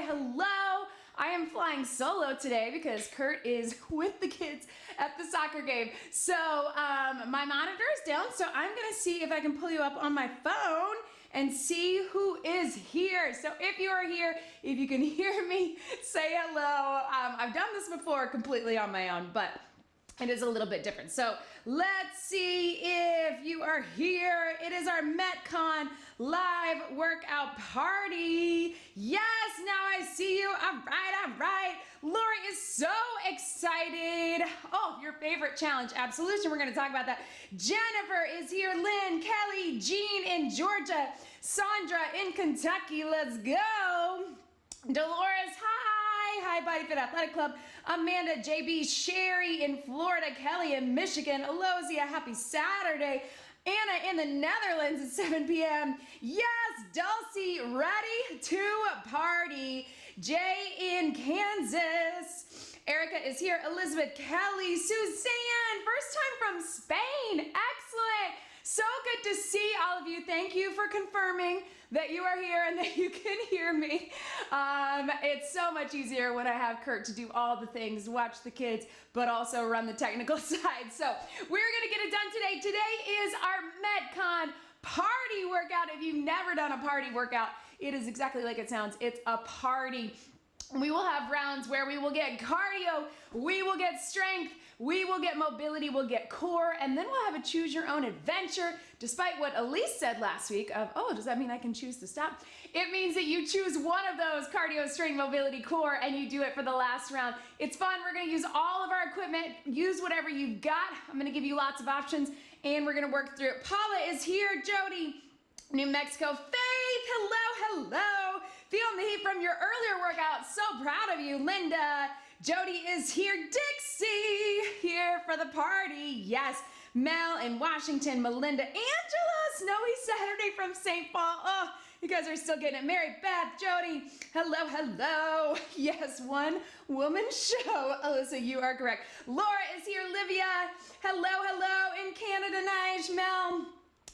hello. I am flying solo today because Kurt is with the kids at the soccer game. So my monitor is down, so I'm gonna see if I can pull you up on my phone and see who is here. So if you are here, if you can hear me, say hello. I've done this before completely on my own, but it is a little bit different. So let's see if you are here. It is our MetCon live workout party. Yes, now I see you. All right. Lori is so excited. Oh, your favorite challenge, Absolution. We're gonna talk about that. Jennifer is here. Lynn, Kelly, Jean in Georgia, Sandra in Kentucky. Let's go. Dolores, hi, BodyFit Athletic Club. Amanda, JB, Sherry in Florida, Kelly in Michigan, Alozia, happy Saturday. Anna in the Netherlands at 7 p.m. Yes, Dulcie, ready to party. Jay in Kansas. Erica is here. Elizabeth, Kelly, Suzanne, first time from Spain. Excellent. So good to see all of you. Thank you for confirming that you are here and that you can hear me. It's so much easier when I have Kurt to do all the things, watch the kids, but also run the technical side. So we're gonna get it done today. Today is our MetCon Party Workout. If you've never done a party workout, it is exactly like it sounds. It's a party. We will have rounds where we will get cardio, we will get strength, we will get mobility, we'll get core, and then we'll have a choose your own adventure. Despite what Elise said last week of, oh, does that mean I can choose to stop? It means that you choose one of those: cardio, strength, mobility, core, and you do it for the last round. It's fun. We're gonna use all of our equipment, use whatever you've got. I'm gonna give you lots of options and we're gonna work through it. Paula is here, Jody, New Mexico, Faith, hello. Feeling the heat from your earlier workout. So proud of you. Linda, Jody is here. Dixie, here for the party. Yes. Mel in Washington, Melinda, Angela, snowy Saturday from St. Paul. Oh, you guys are still getting it. Mary Beth, Jody, hello. Yes, one woman show. Alyssa, you are correct. Laura is here. Livia, hello in Canada. Nice. Mel,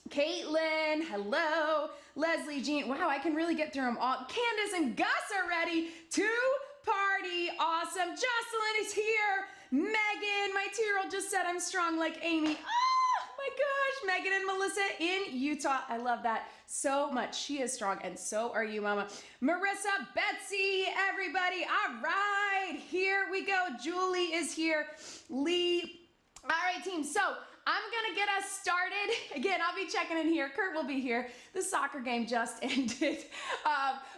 Caitlin, hello. Leslie, Jean, wow, I can really get through them all. Candace and Gus are ready to party. Awesome. Jocelyn is here. Megan, my 2-year-old just said I'm strong like Amy. Oh my gosh. Megan and Melissa in Utah. I love that so much. She is strong and so are you, Mama. Marissa, Betsy, everybody. All right, here we go. Julie is here. Lee. All right, team. So I'm gonna get us started. Again, I'll be checking in here. Kurt will be here. The soccer game just ended.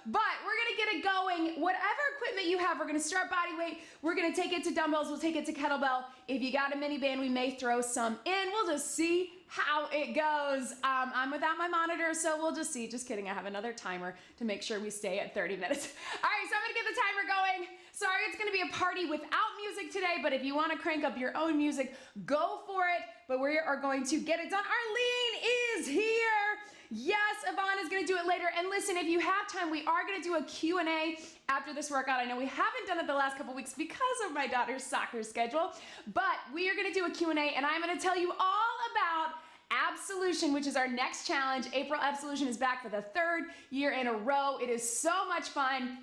But we're gonna get it going. Whatever equipment you have, we're gonna start body weight. We're gonna take it to dumbbells. We'll take it to kettlebell. If you got a mini band, we may throw some in. We'll just see how it goes. I'm without my monitor, so we'll just see. Just kidding, I have another timer to make sure we stay at 30 minutes. All right, so I'm gonna get the timer going. Sorry, it's gonna be a party without music today, but if you wanna crank up your own music, go for it. But we are going to get it done. Arlene is here. Yes, Yvonne is gonna do it later. And listen, if you have time, we are gonna do a Q&A after this workout. I know we haven't done it the last couple weeks because of my daughter's soccer schedule, but we are gonna do a Q&A and I'm gonna tell you all about Absolution, which is our next challenge. April Absolution is back for the 3rd year in a row. It is so much fun.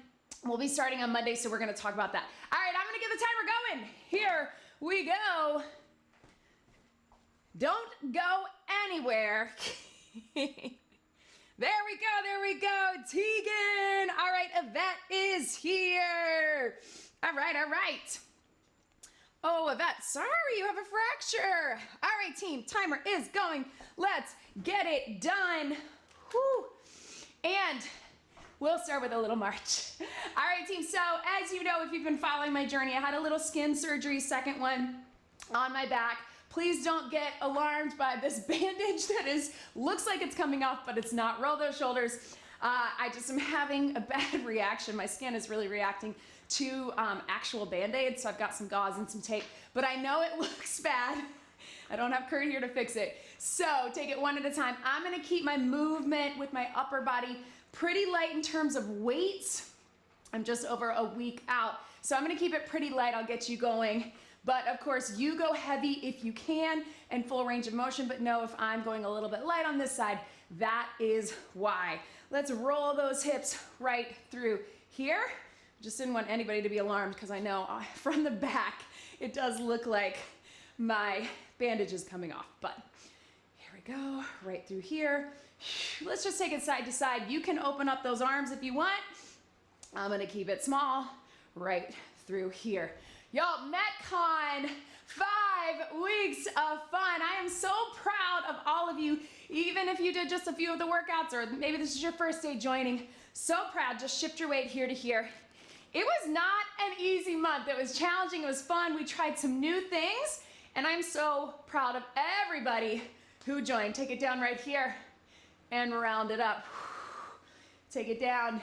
We'll be starting on Monday, so we're gonna talk about that. All right, I'm gonna get the timer going. Here we go. Don't go anywhere. There we go, Tegan. All right, Yvette is here. All right. Oh, Yvette, sorry, you have a fracture. All right, team, timer is going. Let's get it done. Whew. And we'll start with a little march. All right, team, so as you know, if you've been following my journey, I had a little skin surgery, second one on my back. Please don't get alarmed by this bandage that looks like it's coming off, but it's not. Roll those shoulders. I just am having a bad reaction. My skin is really reacting to actual Band-Aids, so I've got some gauze and some tape, but I know it looks bad. I don't have Kurt here to fix it. So take it one at a time. I'm gonna keep my movement with my upper body pretty light in terms of weights. I'm just over a week out, so I'm gonna keep it pretty light. I'll get you going. But of course, you go heavy if you can and full range of motion, but know if I'm going a little bit light on this side, that is why. Let's roll those hips right through here. Just didn't want anybody to be alarmed because I know from the back, it does look like my bandage is coming off, but here we go, right through here. Let's just take it side to side. You can open up those arms if you want. I'm gonna keep it small, right through here. Y'all, MetCon, 5 weeks of fun. I am so proud of all of you, even if you did just a few of the workouts or maybe this is your first day joining. So proud, just shift your weight here to here. It was not an easy month. It was challenging, it was fun. We tried some new things and I'm so proud of everybody who joined. Take it down right here and round it up. Take it down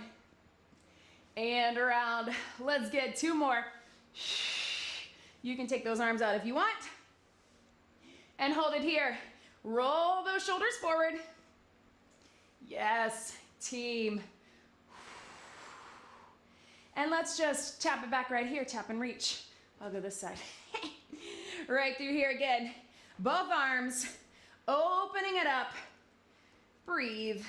and around. Let's get 2 more. You can take those arms out if you want. And hold it here. Roll those shoulders forward. Yes, team. And let's just tap it back right here. Tap and reach. I'll go this side. Right through here again. Both arms, opening it up. Breathe.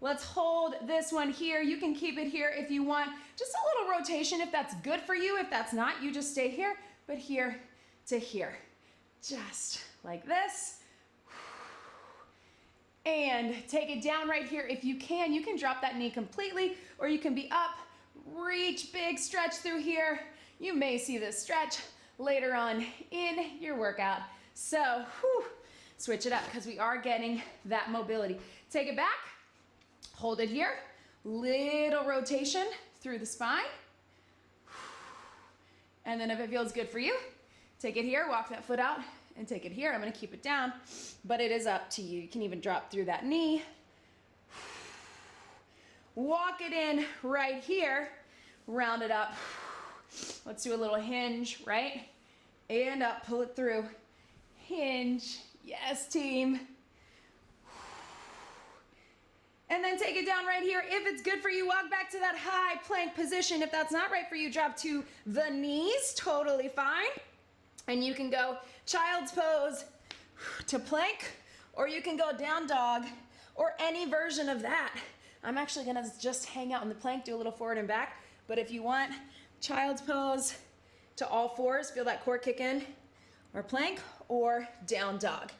Let's hold this one here. You can keep it here if you want. Just a little rotation if that's good for you. If that's not, you just stay here, but here to here. Just like this. And take it down right here. If you can drop that knee completely, or you can be up, reach, big stretch through here. You may see this stretch later on in your workout. So, switch it up because we are getting that mobility. Take it back. Hold it here, little rotation through the spine. And then if it feels good for you, take it here, walk that foot out and take it here. I'm gonna keep it down, but it is up to you. You can even drop through that knee. Walk it in right here, round it up. Let's do a little hinge, right? And up, pull it through. Hinge, yes team. And then take it down right here. If it's good for you, walk back to that high plank position. If that's not right for you, drop to the knees, totally fine. And you can go child's pose to plank, or you can go down dog, or any version of that. I'm actually gonna just hang out in the plank, do a little forward and back, but if you want child's pose to all fours, feel that core kick in, or plank, or down dog.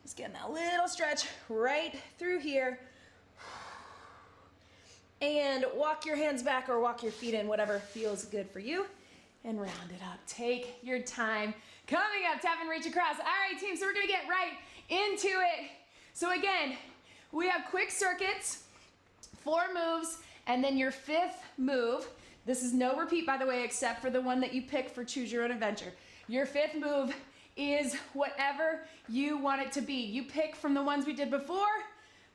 Just getting that little stretch right through here. And walk your hands back or walk your feet in, whatever feels good for you, and round it up. Take your time. Coming up, tap and reach across. All right, team, so we're gonna get right into it. So again, we have quick circuits, 4 moves, and then your 5th move. This is no repeat, by the way, except for the one that you pick for Choose Your Own Adventure. Your 5th move is whatever you want it to be. You pick from the ones we did before,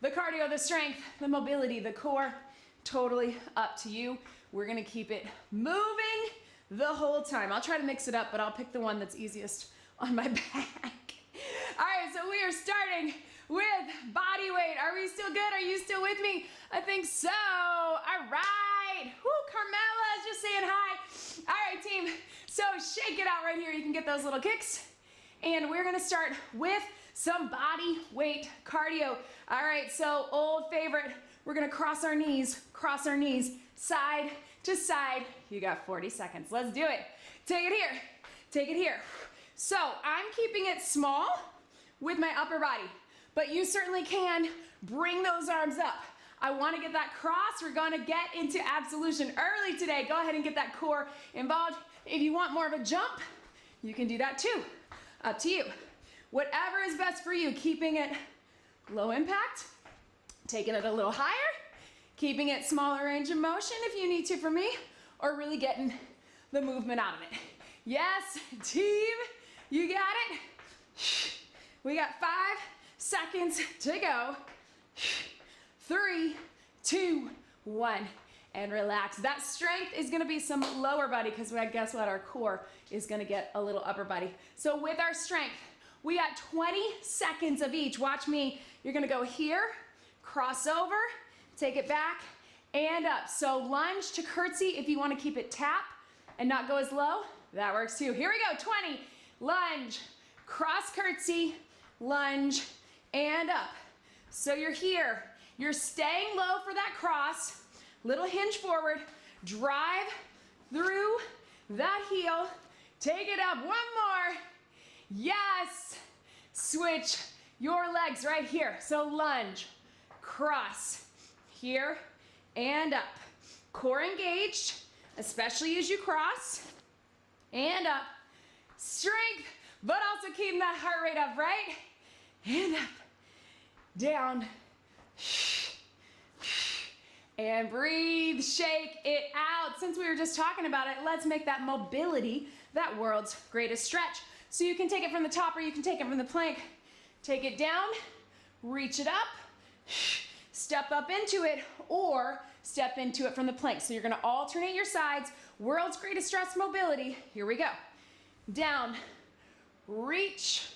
the cardio, the strength, the mobility, the core. Totally up to you. We're gonna keep it moving the whole time. I'll try to mix it up, but I'll pick the one that's easiest on my back. All right, so we are starting with body weight. Are we still good? Are you still with me? I think so. All right. Woo, Carmela's just saying hi. All right, team. So shake it out right here. You can get those little kicks. And we're gonna start with some body weight cardio. All right, so old favorite. We're gonna cross our knees, side to side. You got 40 seconds, let's do it. Take it here, take it here. So I'm keeping it small with my upper body, but you certainly can bring those arms up. I wanna get that cross. We're gonna get into absolution early today. Go ahead and get that core involved. If you want more of a jump, you can do that too, up to you. Whatever is best for you, keeping it low impact, taking it a little higher, keeping it smaller range of motion if you need to for me, or really getting the movement out of it. Yes, team, you got it. We got 5 seconds to go. 3, 2, 1, and relax. That strength is gonna be some lower body because guess what? Our core is gonna get a little upper body. So with our strength, we got 20 seconds of each. Watch me. You're gonna go here, cross over, take it back, and up. So lunge to curtsy if you want to keep it tap and not go as low. That works too. Here we go, 20. Lunge, cross curtsy, lunge, and up. So you're here, You're staying low for that cross, little hinge forward, drive through that heel, take it up, one more, yes, switch your legs right here, so lunge, cross, here, and up, core engaged, especially as you cross, and up, strength, but also keeping that heart rate up, right, and up, down, and breathe, shake it out. Since we were just talking about it, let's make that mobility that world's greatest stretch. So you can take it from the top or you can take it from the plank. Take it down, reach it up, step up into it, or step into it from the plank. So you're gonna alternate your sides. World's greatest stretch mobility. Here we go. Down, reach,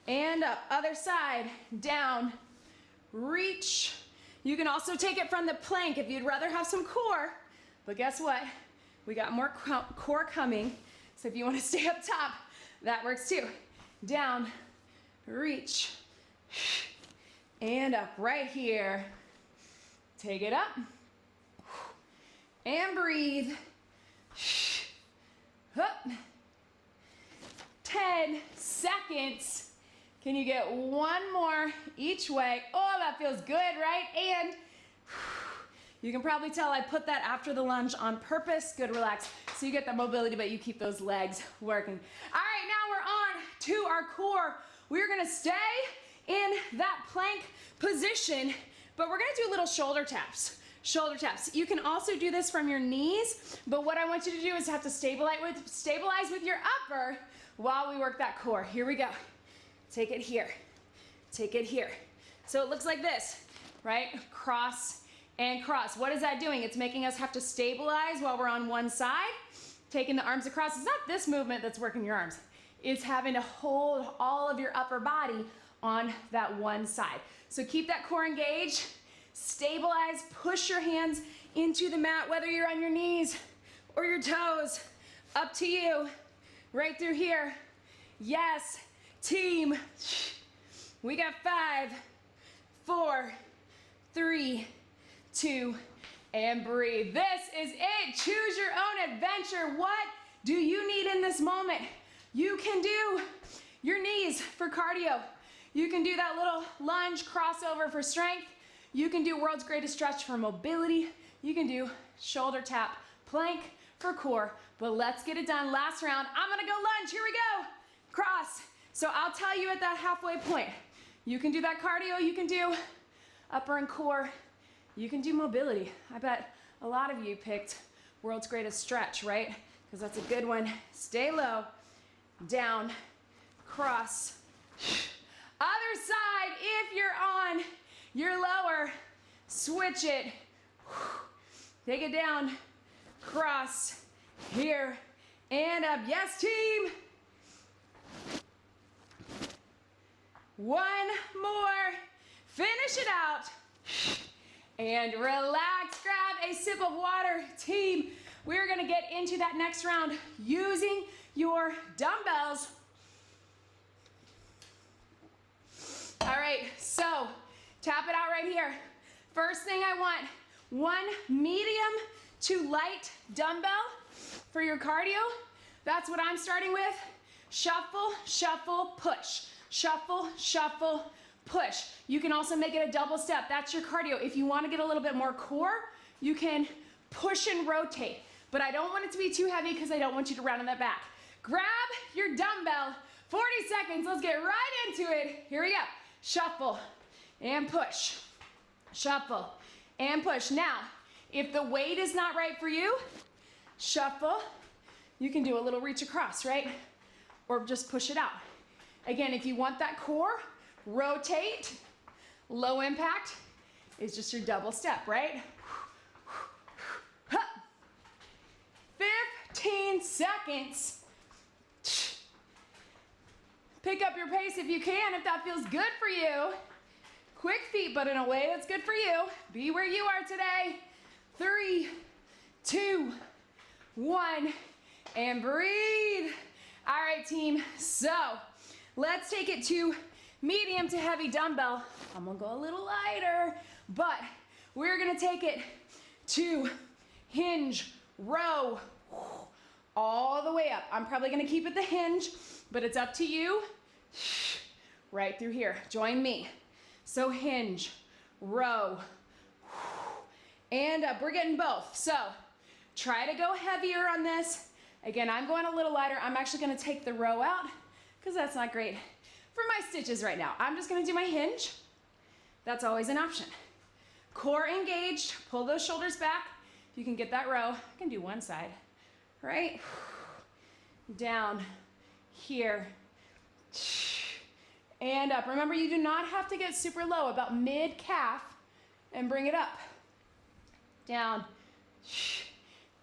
and up. Other side, down, reach. You can also take it from the plank if you'd rather have some core, but guess what? We got more core coming, so if you want to stay up top, that works too. Down, reach, and up right here. Take it up, and breathe. Up. 10 seconds. Can you get one more each way? Oh, that feels good, right? And you can probably tell I put that after the lunge on purpose. Good, relax. So you get that mobility, but you keep those legs working. All right, now we're on to our core. We're gonna stay in that plank position, but we're gonna do little shoulder taps. Shoulder taps. You can also do this from your knees, but what I want you to do is have to stabilize with your upper while we work that core. Here we go. Take it here, take it here. So it looks like this, right? Cross and cross. What is that doing? It's making us have to stabilize while we're on one side. Taking the arms across. It's not this movement that's working your arms. It's having to hold all of your upper body on that one side. So keep that core engaged, stabilize, push your hands into the mat, whether you're on your knees or your toes. Up to you, right through here. Yes. Team, we got 5, 4, 3, 2, and breathe. This is it. Choose your own adventure. What do you need in this moment? You can do your knees for cardio. You can do that little lunge crossover for strength. You can do world's greatest stretch for mobility. You can do shoulder tap plank for core. But let's get it done. Last round. I'm gonna go lunge. Here we go. Cross. So I'll tell you at that halfway point, you can do that cardio, you can do upper and core, you can do mobility. I bet a lot of you picked world's greatest stretch, right? Because that's a good one. Stay low, down, cross. Other side, if you're on your lower, switch it. Take it down, cross, here, and up. Yes, team. One more, finish it out, and relax, grab a sip of water. Team, we're gonna get into that next round using your dumbbells. All right, so tap it out right here. First thing I want, one medium to light dumbbell for your cardio. That's what I'm starting with. Shuffle, shuffle, push. Shuffle, shuffle, push. You can also make it a double step. That's your cardio. If you want to get a little bit more core, you can push and rotate. But I don't want it to be too heavy because I don't want you to round in that back. Grab your dumbbell, 40 seconds. Let's get right into it. Here we go. Shuffle and push. Shuffle and push. Now, if the weight is not right for you, shuffle. You can do a little reach across, right? Or just push it out. Again, if you want that core, rotate. Low impact is just your double step, right? 15 seconds. Pick up your pace if you can, if that feels good for you. Quick feet, but in a way that's good for you. Be where you are today. 3, 2, 1, and breathe. All right, team, so let's take it to medium to heavy dumbbell. I'm gonna go a little lighter, but we're gonna take it to hinge, row, all the way up. I'm probably gonna keep it the hinge, but it's up to you. Right through here, join me. So hinge, row, and up. We're getting both. So try to go heavier on this. Again, I'm going a little lighter. I'm actually gonna take the row out because that's not great for my stitches right now. I'm just gonna do my hinge. That's always an option. Core engaged, pull those shoulders back. If you can get that row, I can do one side, right? Down, here, and up. Remember, you do not have to get super low, about mid-calf, and bring it up. Down,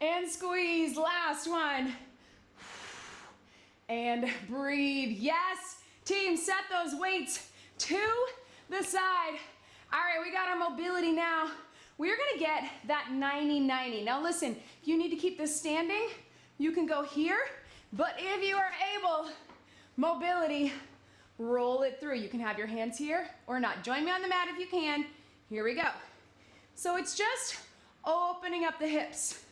and squeeze, last one. And breathe. Yes, team, set those weights to the side. All right, we got our mobility now. We're gonna get that 90-90. Now listen, if you need to keep this standing, you can go here, but if you are able, mobility, roll it through. You can have your hands here or not. Join me on the mat if you can. Here we go. So it's just opening up the hips.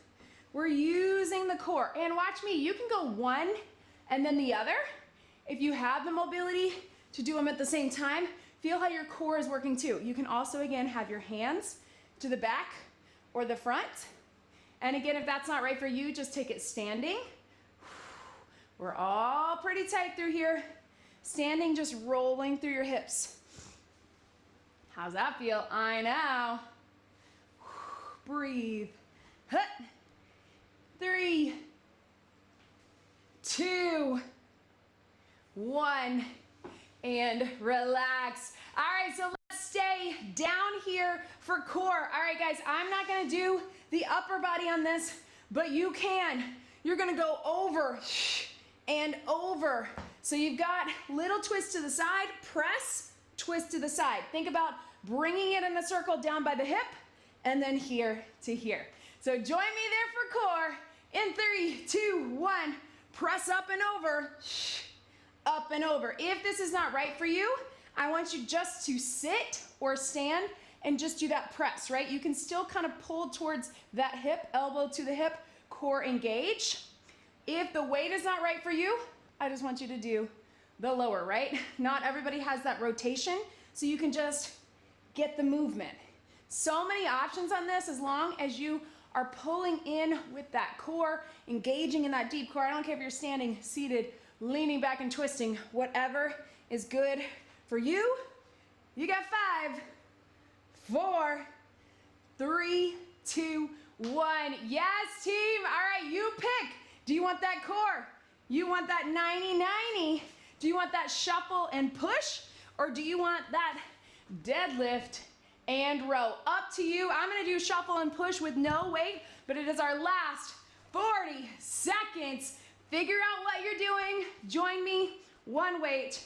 We're using the core. And watch me, you can go one and then the other. If you have the mobility to do them at the same time, feel how your core is working too. You can also, again, have your hands to the back or the front. And again, if that's not right for you, just take it standing. We're all pretty tight through here. Standing, just rolling through your hips. How's that feel? I know. Breathe. 3, 2, 1, and relax. All right, so let's stay down here for core. All right, guys, I'm not gonna do the upper body on this, but you can. You're gonna go over and over. So you've got little twist to the side, press, twist to the side. Think about bringing it in a circle down by the hip, and then here to here. So join me there for core. In 3, 2, 1, press up and over, up and over. If this is not right for you, I want you just to sit or stand and just do that press, right? You can still kind of pull towards that hip, elbow to the hip, core engage. If the weight is not right for you, I just want you to do the lower, right? Not everybody has that rotation, so you can just get the movement. So many options on this as long as you are pulling in with that core, engaging in that deep core. I don't care if you're standing, seated, leaning back and twisting, whatever is good for you. You got 5, 4, 3, 2, 1. Yes, team. All right, you pick. Do you want that core? You want that 90-90? Do you want that shuffle and push? Or do you want that deadlift and row? Up to you. I'm gonna do shuffle and push with no weight, but it is our last 40 seconds. Figure out what you're doing. Join me. 1 weight,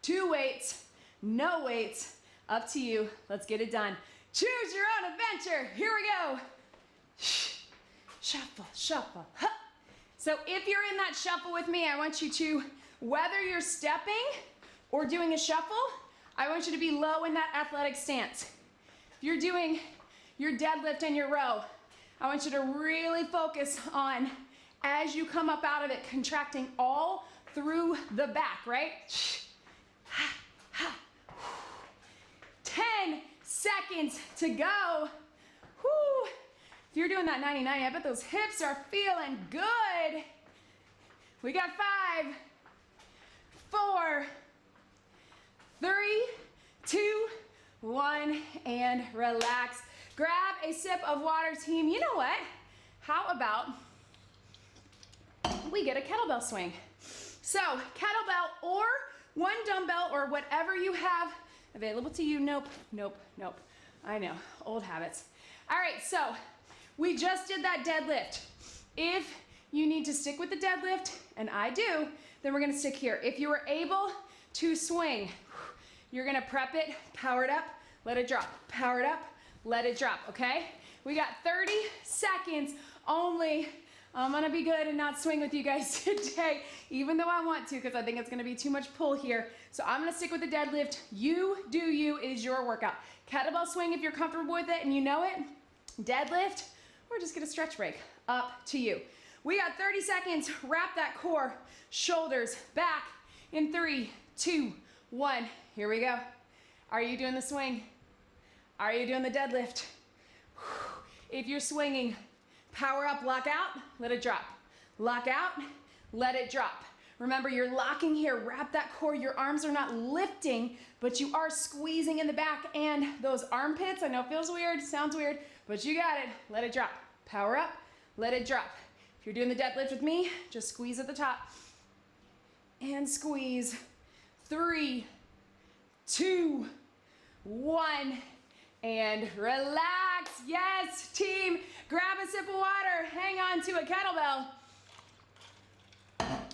2 weights, no weights. Up to you. Let's get it done. Choose your own adventure. Here we go. Shuffle, shuffle. Huh. So if you're in that shuffle with me, I want you to, whether you're stepping or doing a shuffle, I want you to be low in that athletic stance. If you're doing your deadlift and your row, I want you to really focus on, as you come up out of it, contracting all through the back, right? 10 seconds to go. Whew. If you're doing that 90-90, I bet those hips are feeling good. We got 5, 4, 3, 2, 1, and relax. Grab a sip of water, team. You know what? How about we get a kettlebell swing? So kettlebell or 1 dumbbell or whatever you have available to you. Nope, nope, nope. I know, old habits. All right, so we just did that deadlift. If you need to stick with the deadlift, and I do, then we're gonna stick here. If you were able to swing, you're gonna prep it, power it up, let it drop. Power it up, let it drop, okay? We got 30 seconds only I'm gonna be good and not swing with you guys today, even though I want to, because I think it's gonna be too much pull here. So I'm gonna stick with the deadlift. You do you, is your workout. Kettlebell swing if you're comfortable with it and you know it. Deadlift, or just get a stretch break, up to you. We got 30 seconds, wrap that core, shoulders back in 3, 2, 1. Here we go. Are you doing the swing? Are you doing the deadlift? If you're swinging, power up, lock out, let it drop. Lock out, let it drop. Remember, you're locking here, wrap that core. Your arms are not lifting, but you are squeezing in the back and those armpits. I know it feels weird, sounds weird, but you got it. Let it drop. Power up, let it drop. If you're doing the deadlift with me, just squeeze at the top. And squeeze. 3, 2, 1. And relax. Yes, team. Grab a sip of water. Hang on to a kettlebell.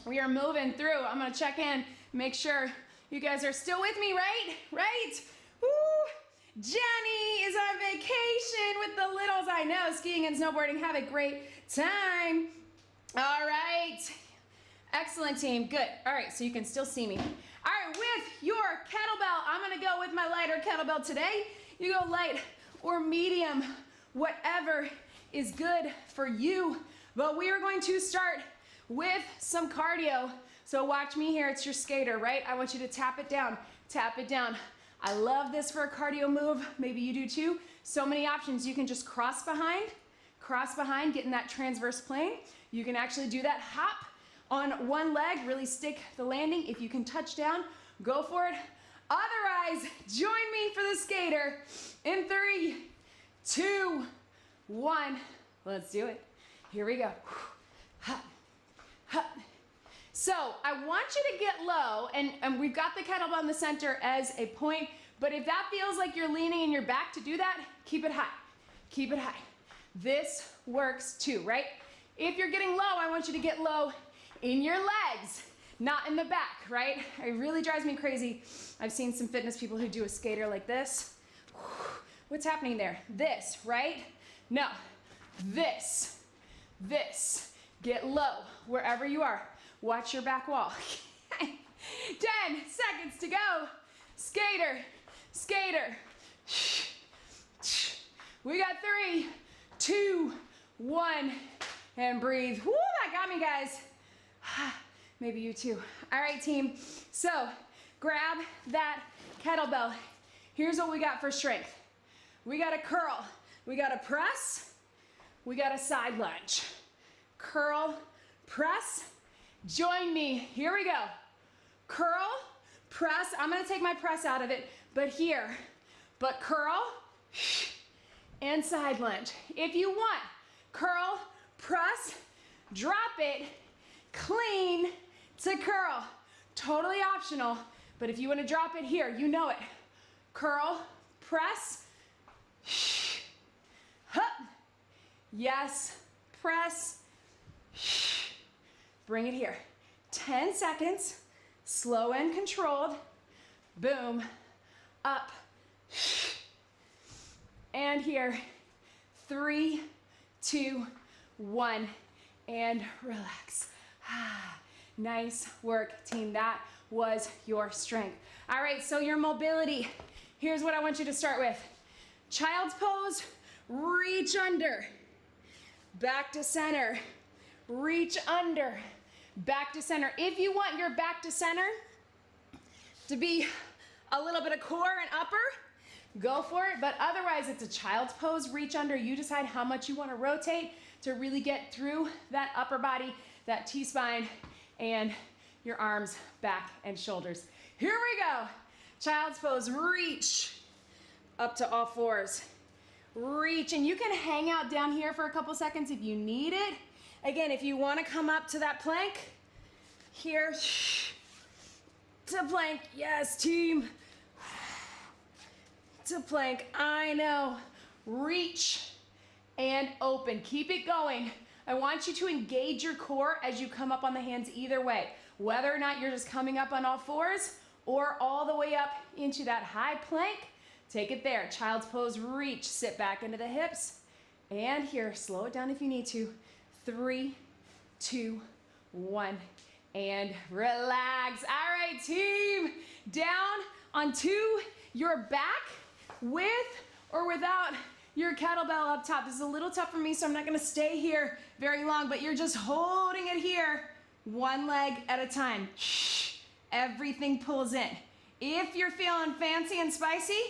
We are moving through. I'm going to check in, make sure you guys are still with me, right? Right? Woo! Jenny is on vacation with the littles. I know, skiing and snowboarding. Have a great time. All right. Excellent, team. Good. All right, so you can still see me. All right, with your kettlebell, I'm going to go with my lighter kettlebell today. You go light or medium, whatever is good for you. But we are going to start with some cardio. So watch me here. It's your skater, right? I want you to tap it down. Tap it down. I love this for a cardio move. Maybe you do too. So many options. You can just cross behind, get in that transverse plane. You can actually do that hop on one leg, really stick the landing. If you can touch down, go for it. Otherwise, join me for the skater in 3, 2, 1. Let's do it. Here we go. Hop, hop. So I want you to get low, and we've got the kettlebell in the center as a point, but if that feels like you're leaning in your back to do that, keep it high. Keep it high. This works too, right? If you're getting low, I want you to get low in your legs, not in the back, right? It really drives me crazy. I've seen some fitness people who do a skater like this. What's happening there? This, right? No, this. Get low wherever you are. Watch your back wall. 10 seconds to go. Skater, skater. We got 3, 2, 1, and breathe. Woo, that got me, guys. Maybe you too. All right, team. So grab that kettlebell. Here's what we got for strength. We got a curl. We got a press. We got a side lunge. Curl, press. Join me. Here we go. Curl, press. I'm going to take my press out of it, but here. But curl and side lunge. If you want, curl, press, drop it, clean to curl. Totally optional, but if you want to drop it here, you know it. Curl, press, hup. Yes, press, bring it here. 10 seconds, slow and controlled. Boom, up, and here. 3, 2, 1, and relax. Nice work, team. That was your strength. All right, so your mobility. Here's what I want you to start with. Child's pose, reach under. Back to center, reach under. Back to center. If you want your back to center to be a little bit of core and upper, go for it. But otherwise, it's a child's pose, reach under. You decide how much you want to rotate to really get through that upper body, that T-spine, and your arms, back, and shoulders. Here we go. Child's pose, reach up to all fours. Reach, and you can hang out down here for a couple seconds if you need it. Again, if you want to come up to that plank, here, to plank. Yes, team. To plank, I know. Reach and open. Keep it going. I want you to engage your core as you come up on the hands either way. Whether or not you're just coming up on all fours or all the way up into that high plank, take it there. Child's pose, reach, sit back into the hips. And here, slow it down if you need to. 3, 2, 1, and relax. All right, team, down onto your back with or without your kettlebell up top. This is a little tough for me, so I'm not gonna stay here very long, but you're just holding it here, one leg at a time. Shh, everything pulls in. If you're feeling fancy and spicy,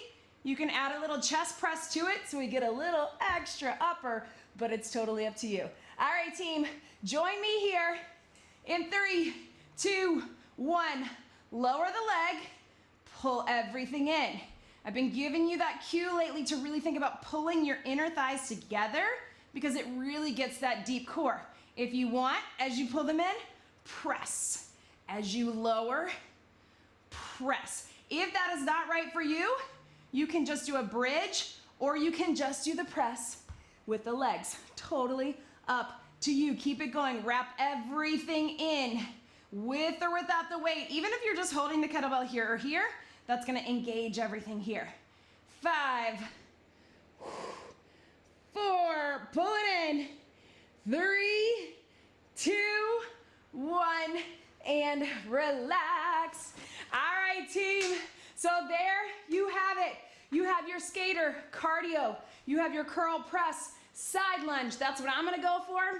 you can add a little chest press to it so we get a little extra upper, but it's totally up to you. All right, team, join me here in 3, 2, 1. Lower the leg, pull everything in. I've been giving you that cue lately to really think about pulling your inner thighs together because it really gets that deep core. If you want, as you pull them in, press. As you lower, press. If that is not right for you, you can just do a bridge or you can just do the press with the legs. Totally up to you. Keep it going. Wrap everything in with or without the weight. Even if you're just holding the kettlebell here or here, that's gonna engage everything here. 5, 4, pull it in. 3, 2, 1, and relax. All right, team. So there you have it. You have your skater cardio. You have your curl press, side lunge. That's what I'm gonna go for.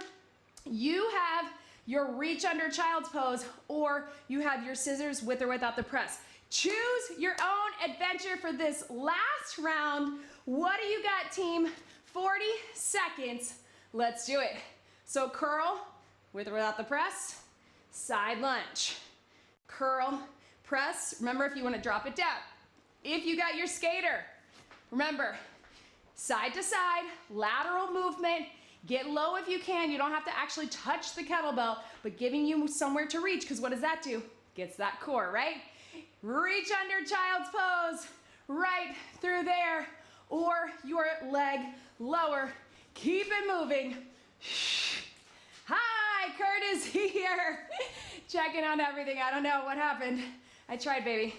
You have your reach under child's pose, or you have your scissors with or without the press. Choose your own adventure for this last round. What do you got, team? 40 seconds. Let's do it. So curl with or without the press, side lunge. Curl, press. Remember, if you want to drop it down. If you got your skater, remember, side to side, lateral movement. Get low if you can. You don't have to actually touch the kettlebell, but giving you somewhere to reach, because what does that do? Gets that core, right? Reach under child's pose, right through there, or your leg lower. Keep it moving. Hi, Kurt is here. Checking on everything. I don't know what happened. I tried, baby.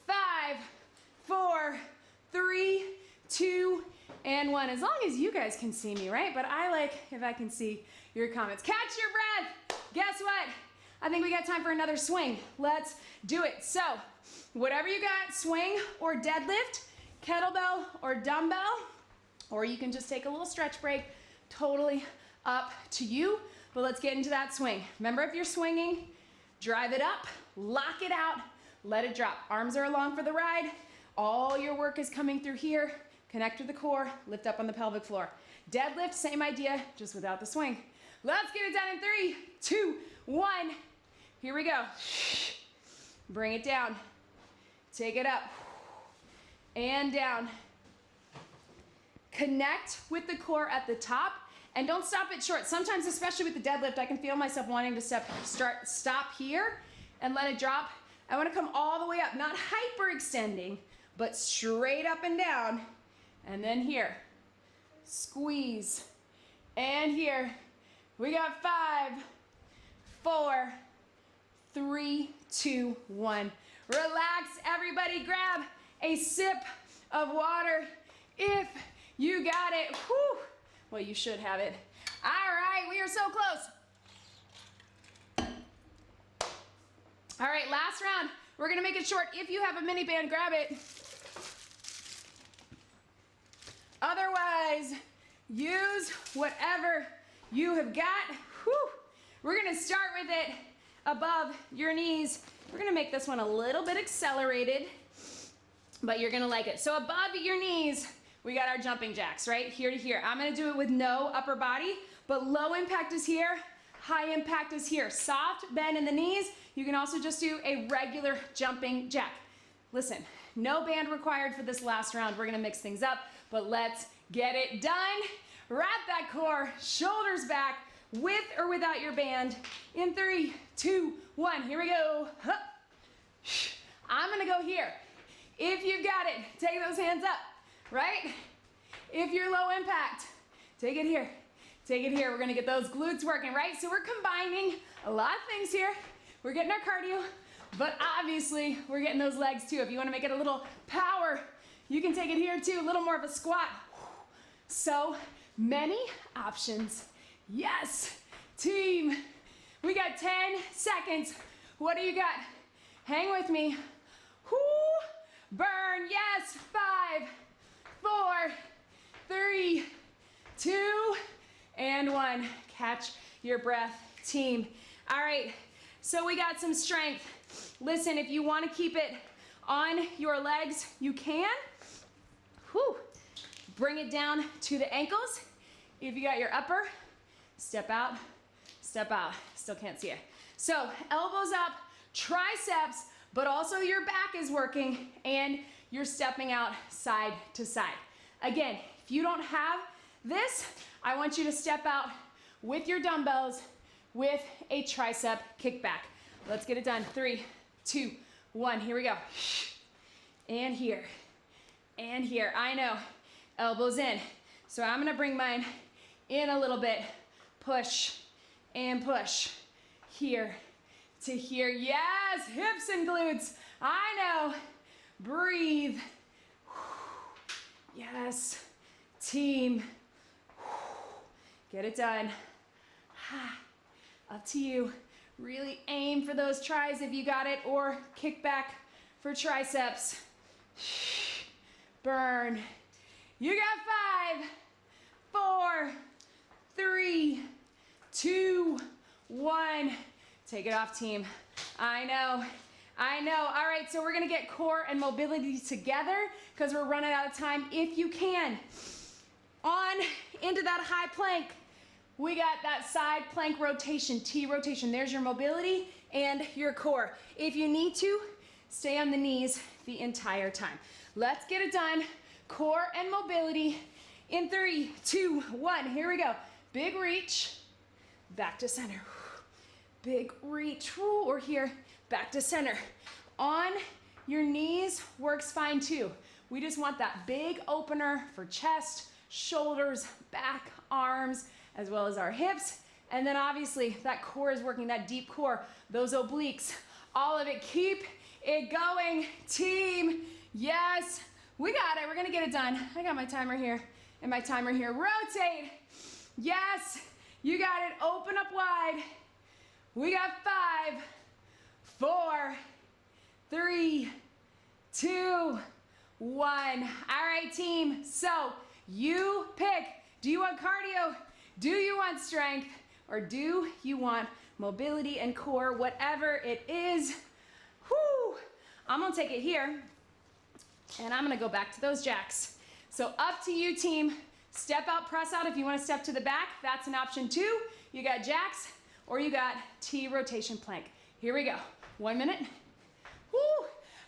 5, 4, 3, 2, and 1. As long as you guys can see me, right? But I like if I can see your comments. Catch your breath. Guess what? I think we got time for another swing. Let's do it. So, whatever you got, swing or deadlift, kettlebell or dumbbell, or you can just take a little stretch break. Totally up to you, but let's get into that swing. Remember, if you're swinging, drive it up, lock it out, let it drop. Arms are along for the ride. All your work is coming through here. Connect to the core, lift up on the pelvic floor. Deadlift, same idea, just without the swing. Let's get it done in 3, 2, 1. Here we go. Bring it down. Take it up and down. Connect with the core at the top and don't stop it short. Sometimes, especially with the deadlift, I can feel myself wanting to stop here and let it drop. I want to come all the way up, not hyperextending, but straight up and down. And then here, squeeze. And here, we got 5, 4, 3, 2, 1. Relax, everybody. Grab a sip of water if you got it. Whew. Well, you should have it. All right, we are so close. All right, last round. We're gonna make it short. If you have a mini band, grab it. Otherwise, use whatever you have got. Whew. We're gonna start with it above your knees. We're gonna make this one a little bit accelerated, but you're gonna like it. So above your knees, we got our jumping jacks, right? Here to here. I'm gonna do it with no upper body, but low impact is here, high impact is here. Soft bend in the knees. You can also just do a regular jumping jack. Listen, no band required for this last round. We're gonna mix things up, but let's get it done. Wrap that core, shoulders back, with or without your band. In 3, 2, 1, here we go. Hup. I'm gonna go here. If you've got it, take those hands up, right? If you're low impact, take it here. Take it here. We're gonna get those glutes working, right? So we're combining a lot of things here. We're getting our cardio, but obviously we're getting those legs too. If you wanna make it a little power, you can take it here too, a little more of a squat. So many options. Yes, team, We got 10 seconds. What do you got? Hang with me. Whoo! Burn, yes. 5, 4, 3, 2, and 1. Catch your breath, team. All right, so we got some strength. Listen, if you want to keep it on your legs, you can. Whew. Bring it down to the ankles. If you got your upper, step out, step out. Still can't see it. So elbows up, triceps, but also your back is working and you're stepping out side to side. Again, if you don't have this, I want you to step out with your dumbbells with a tricep kickback. Let's get it done. 3, 2, 1. Here we go. And here. And here. I know. Elbows in. So I'm going to bring mine in a little bit. Push and push. Here to here. Yes, hips and glutes. I know. Breathe. Yes. Team. Get it done. Up to you. Really aim for those tries if you got it, or kick back for triceps. Burn. You got 5, 4, 3, 2, 1. Take it off, team. I know. I know. All right, so we're gonna get core and mobility together because we're running out of time. If you can, on into that high plank. We got that side plank rotation, T rotation. There's your mobility and your core. If you need to, stay on the knees the entire time. Let's get it done. Core and mobility in 3, 2, 1. Here we go. Big reach, back to center. Big reach, or here, back to center. On your knees works fine too. We just want that big opener for chest, shoulders, back, arms, as well as our hips. And then obviously that core is working, that deep core, those obliques, all of it. Keep it going, team. Yes, we got it. We're gonna get it done. I got my timer here and my timer here. Rotate. Yes, you got it. Open up wide. We got 5, 4, 3, 2, 1. All right, team. So you pick. Do you want cardio? Do you want strength? Or do you want mobility and core? Whatever it is. Whoo! I'm gonna take it here and I'm gonna go back to those jacks. So up to you, team. Step out, press out. If you wanna step to the back, that's an option too. You got jacks or you got T rotation plank. Here we go. 1 minute. Woo!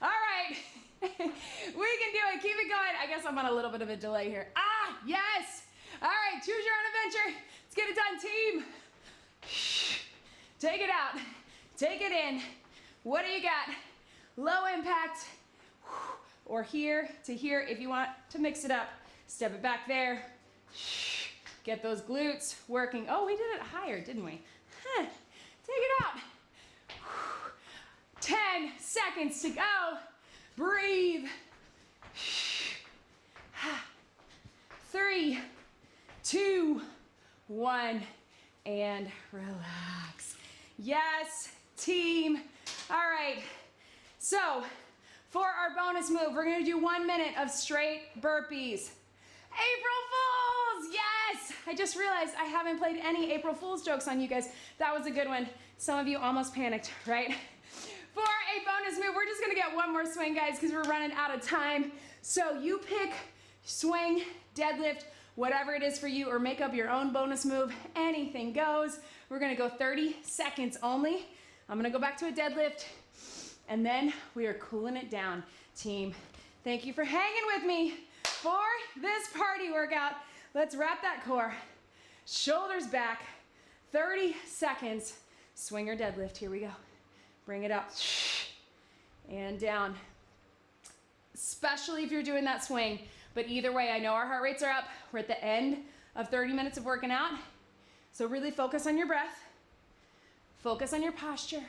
All right. We can do it. Keep it going. I guess I'm on a little bit of a delay here. Ah, yes. All right, choose your own adventure. Let's get it done, team. Take it out. Take it in. What do you got? Low impact. Or here to here if you want to mix it up. Step it back there. Get those glutes working. Oh, we did it higher, didn't we? Take it out. 10 seconds to go. Breathe. 3, 2, 1, and relax. Yes, team. All right, so for our bonus move, we're gonna do 1 minute of straight burpees. April Fools, yes! I just realized I haven't played any April Fools jokes on you guys. That was a good one. Some of you almost panicked, right? For a bonus move, we're just gonna get one more swing, guys, because we're running out of time. So you pick swing, deadlift, whatever it is for you, or make up your own bonus move. Anything goes. We're gonna go 30 seconds only. I'm gonna go back to a deadlift, and then we are cooling it down, team. Thank you for hanging with me for this party workout. Let's wrap that core. Shoulders back, 30 seconds. Swing or deadlift, here we go. Bring it up and down, especially if you're doing that swing. But either way, I know our heart rates are up. We're at the end of 30 minutes of working out. So really focus on your breath. Focus on your posture.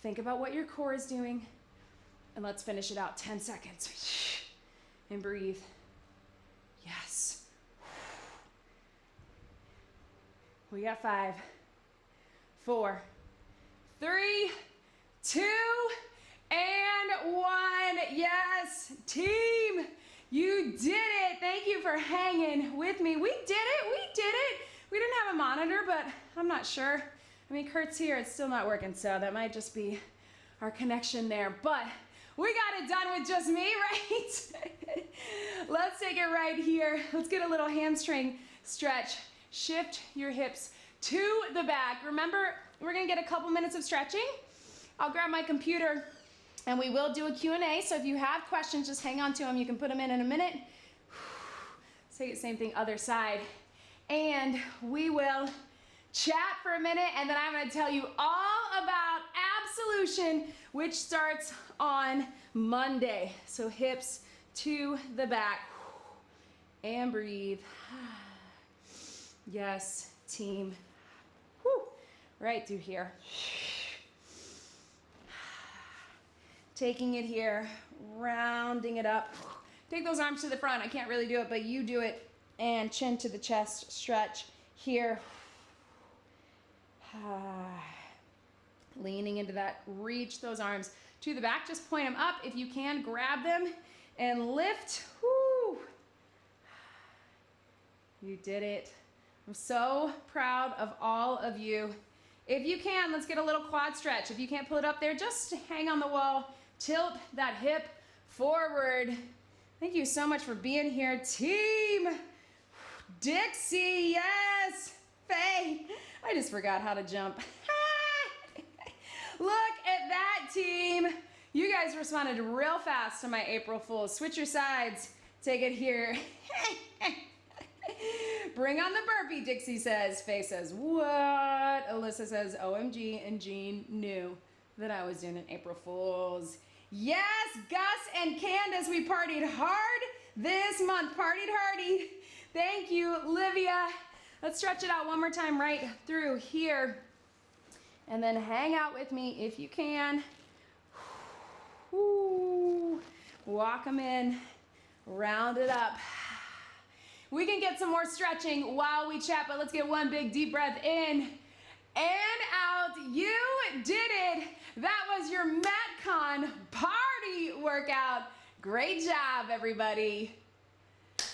Think about what your core is doing. And let's finish it out. 10 seconds. And breathe. Yes. We got 5, 4, 3, 2, and 1. Yes, team, you did it. Thank you for hanging with me. We did it. We didn't have a monitor, but I'm not sure. I mean, Kurt's here, it's still not working, so that might just be our connection there. But we got it done with just me, right? Let's take it right here. Let's get a little hamstring stretch. Shift your hips to the back. Remember, we're gonna get a couple minutes of stretching. I'll grab my computer and we will do a Q&A. So if you have questions, just hang on to them. You can put them in a minute. Let's take the same thing, other side. And we will chat for a minute, and then I'm gonna tell you all about Absolution, which starts on Monday. So hips to the back, and breathe. Yes, team. Whew. Right through here. Taking it here, rounding it up. Take those arms to the front. I can't really do it, but you do it. And chin to the chest, stretch here. Leaning into that, reach those arms to the back. Just point them up. If you can, grab them and lift. Woo. You did it. I'm so proud of all of you. If you can, let's get a little quad stretch. If you can't pull it up there, just hang on the wall. Tilt that hip forward. Thank you so much for being here, team. Dixie, yes. Faye, I just forgot how to jump. Look at that, team. You guys responded real fast to my April Fools. Switch your sides. Take it here. Bring on the burpee, Dixie says. Faye says, what? Alyssa says, OMG, and Jean knew that I was doing an April Fools. Yes, Gus and Candace, we partied hard this month. Partied hardy. Thank you, Livia. Let's stretch it out one more time right through here. And then hang out with me if you can. Woo. Walk them in, round it up. We can get some more stretching while we chat, but let's get one big deep breath in and out. You did it. That was your MetCon Party Workout. Great job, everybody.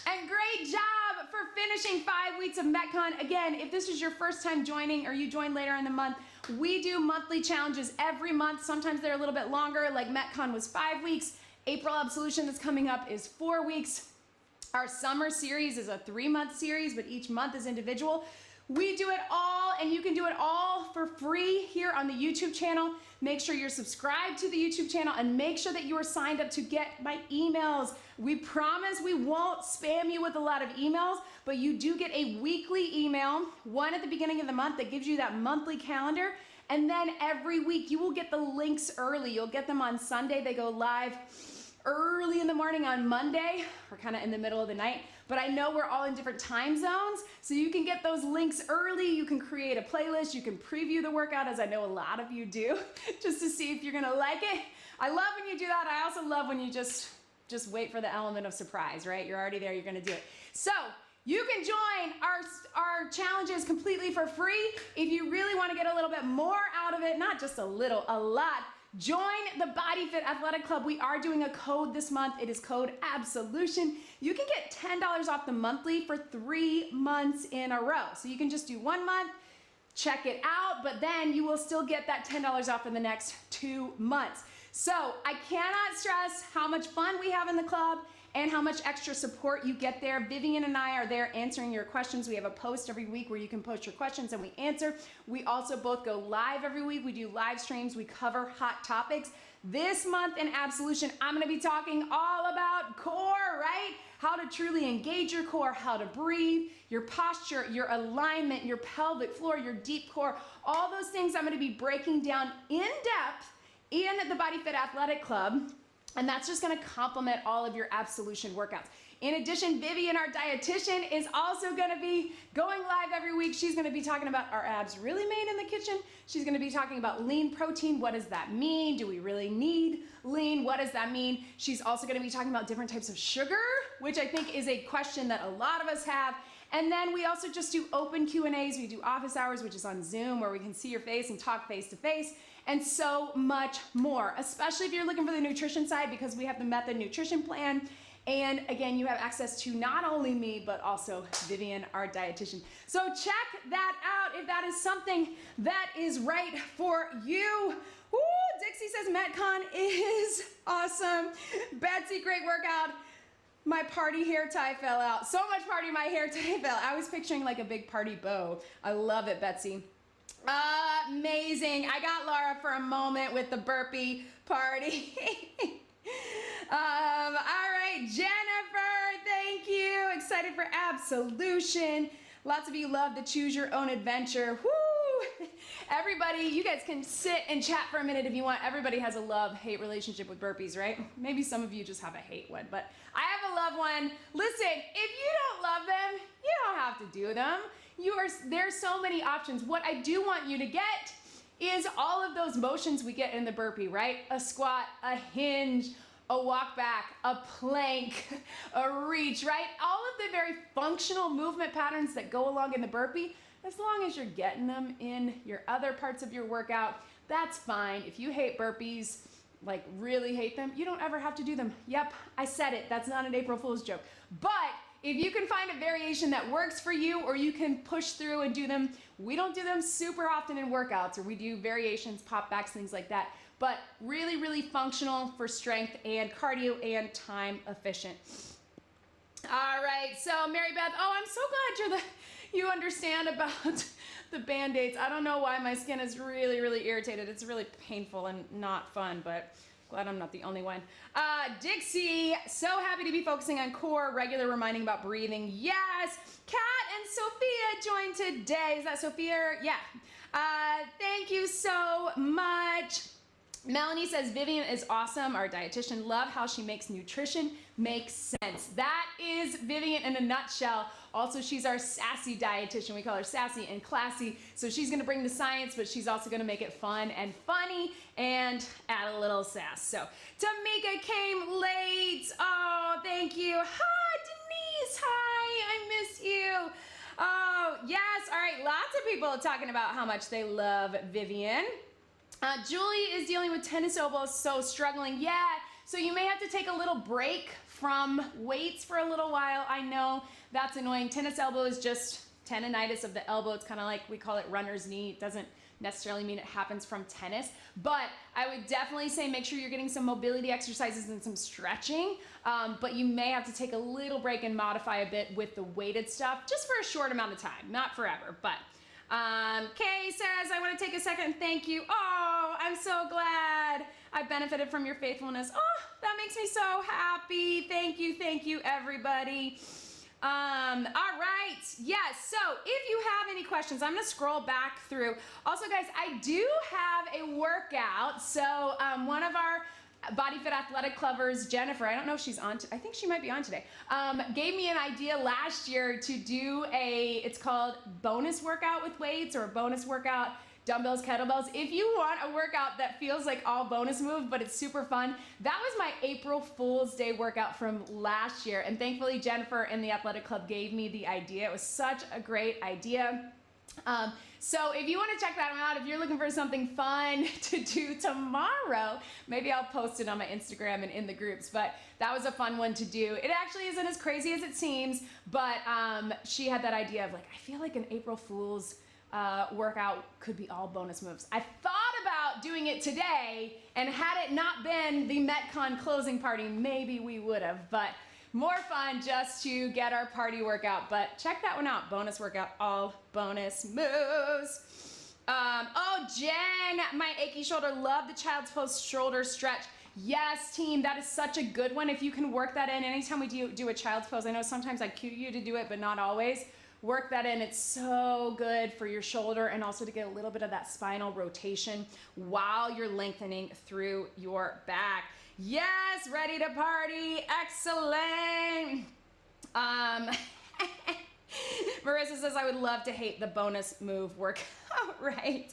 And great job for finishing 5 weeks of MetCon. Again, if this is your first time joining or you join later in the month, we do monthly challenges every month. Sometimes they're a little bit longer, like MetCon was 5 weeks. April Absolution that's coming up is 4 weeks. Our summer series is a 3-month series, but each month is individual. We do it all, and you can do it all for free here on the YouTube channel. Make sure you're subscribed to the YouTube channel and make sure that you are signed up to get my emails. We promise we won't spam you with a lot of emails, but you do get a weekly email, one at the beginning of the month that gives you that monthly calendar. And then every week you will get the links early. You'll get them on Sunday. They go live early in the morning on Monday. We're kind of in the middle of the night, but I know we're all in different time zones, so you can get those links early. You can create a playlist. You can preview the workout, as I know a lot of you do, just to see if you're gonna like it. I love when you do that. I also love when you just wait for the element of surprise, right? You're already there, you're gonna do it. So you can join our challenges completely for free. If you really wanna get a little bit more out of it, not just a little, a lot, join the BodyFit Athletic Club. We are doing a code this month. It is code Absolution. You can get $10 off the monthly for 3 months in a row. So you can just do 1 month, check it out, but then you will still get that $10 off in the next 2 months. So I cannot stress how much fun we have in the club and how much extra support you get there. Vivian and I are there answering your questions. We have a post every week where you can post your questions and we answer. We also both go live every week. We do live streams. We cover hot topics. This month in Absolution, I'm gonna be talking all about core, right? How to truly engage your core, how to breathe, your posture, your alignment, your pelvic floor, your deep core, all those things I'm gonna be breaking down in depth in the BodyFit Athletic Club. And that's just gonna complement all of your Absolution workouts. In addition, Vivian, our dietitian, is also gonna be going live every week. She's gonna be talking about our abs really made in the kitchen. She's gonna be talking about lean protein. What does that mean? Do we really need lean? What does that mean? She's also gonna be talking about different types of sugar, which I think is a question that a lot of us have. And then we also just do open Q&As. We do office hours, which is on Zoom, where we can see your face and talk face to face, and so much more, especially if you're looking for the nutrition side, because we have the Method Nutrition Plan. And again, you have access to not only me, but also Vivian, our dietitian. So check that out if that is something that is right for you. Woo, Dixie says MetCon is awesome. Betsy, great workout. My party hair tie fell out. So much party, my hair tie fell. I was picturing like a big party bow. I love it, Betsy. Amazing. I got Laura for a moment with the burpee party. All right, Jennifer, thank you. Excited for Absolution. Lots of you love the Choose Your Own Adventure. Woo! Everybody, you guys can sit and chat for a minute if you want. Everybody has a love-hate relationship with burpees, right? Maybe some of you just have a hate one, but I have a love one. Listen, if you don't love them, you don't have to do them. There's so many options. What I do want you to get is all of those motions we get in the burpee, right? A squat, a hinge, a walk back, a plank, a reach, right? All of the very functional movement patterns that go along in the burpee, as long as you're getting them in your other parts of your workout, that's fine. If you hate burpees, like really hate them, you don't ever have to do them. Yep, I said it. That's not an April Fool's joke. But if you can find a variation that works for you, or you can push through and do them, we don't do them super often in workouts, or we do variations, pop backs, things like that, but really, really functional for strength and cardio and time efficient. All right, so Mary Beth, oh, I'm so glad you understand about the Band-Aids. I don't know why my skin is really, really irritated. It's really painful and not fun, but glad I'm not the only one. Dixie, so happy to be focusing on core, regular reminding about breathing. Yes, Kat and Sophia joined today. Is that Sophia? Yeah. Thank you so much. Melanie says, Vivian is awesome, our dietitian. Love how she makes nutrition make sense. That is Vivian in a nutshell. Also, she's our sassy dietitian. We call her sassy and classy. So she's gonna bring the science, but she's also gonna make it fun and funny and add a little sass. So Tamika came late. Oh, thank you. Hi, Denise. Hi, I miss you. Oh, yes. All right, lots of people are talking about how much they love Vivian. Julie is dealing with tennis elbows, so struggling. Yeah, so you may have to take a little break from weights for a little while. I know that's annoying. Tennis elbow is just tendonitis of the elbow. It's kind of like, we call it runner's knee. It doesn't necessarily mean it happens from tennis, but I would definitely say make sure you're getting some mobility exercises and some stretching, but you may have to take a little break and modify a bit with the weighted stuff, just for a short amount of time, not forever, but Kay says, I want to take a second and thank you. Oh, I'm so glad I benefited from your faithfulness. Oh, that makes me so happy. Thank you, everybody. All right. Yes. So if you have any questions, I'm going to scroll back through. Also, guys, I do have a workout. So one of our BodyFit Athletic Clubbers, Jennifer, I don't know if she's on, I think she might be on today, gave me an idea last year to do it's called bonus workout with weights, or a bonus workout, dumbbells, kettlebells. If you want a workout that feels like all bonus moves, but it's super fun, that was my April Fool's Day workout from last year. And thankfully, Jennifer in the Athletic Club gave me the idea. It was such a great idea. So if you want to check that one out, if you're looking for something fun to do tomorrow, maybe I'll post it on my Instagram and in the groups, but that was a fun one to do. It actually isn't as crazy as it seems, but she had that idea of like, I feel like an April Fool's workout could be all bonus moves. I thought about doing it today, and had it not been the MetCon closing party, maybe we would have, but more fun just to get our party workout. But check that one out, bonus workout, all bonus moves. Oh, Jen, my achy shoulder, love the child's pose shoulder stretch. Yes, team, that is such a good one. If you can work that in anytime we do a child's pose, I know sometimes I cue you to do it, but not always. Work that in. It's so good for your shoulder, and also to get a little bit of that spinal rotation while you're lengthening through your back. Yes, ready to party. Excellent. Marissa says, I would love to hate the bonus move workout. Right.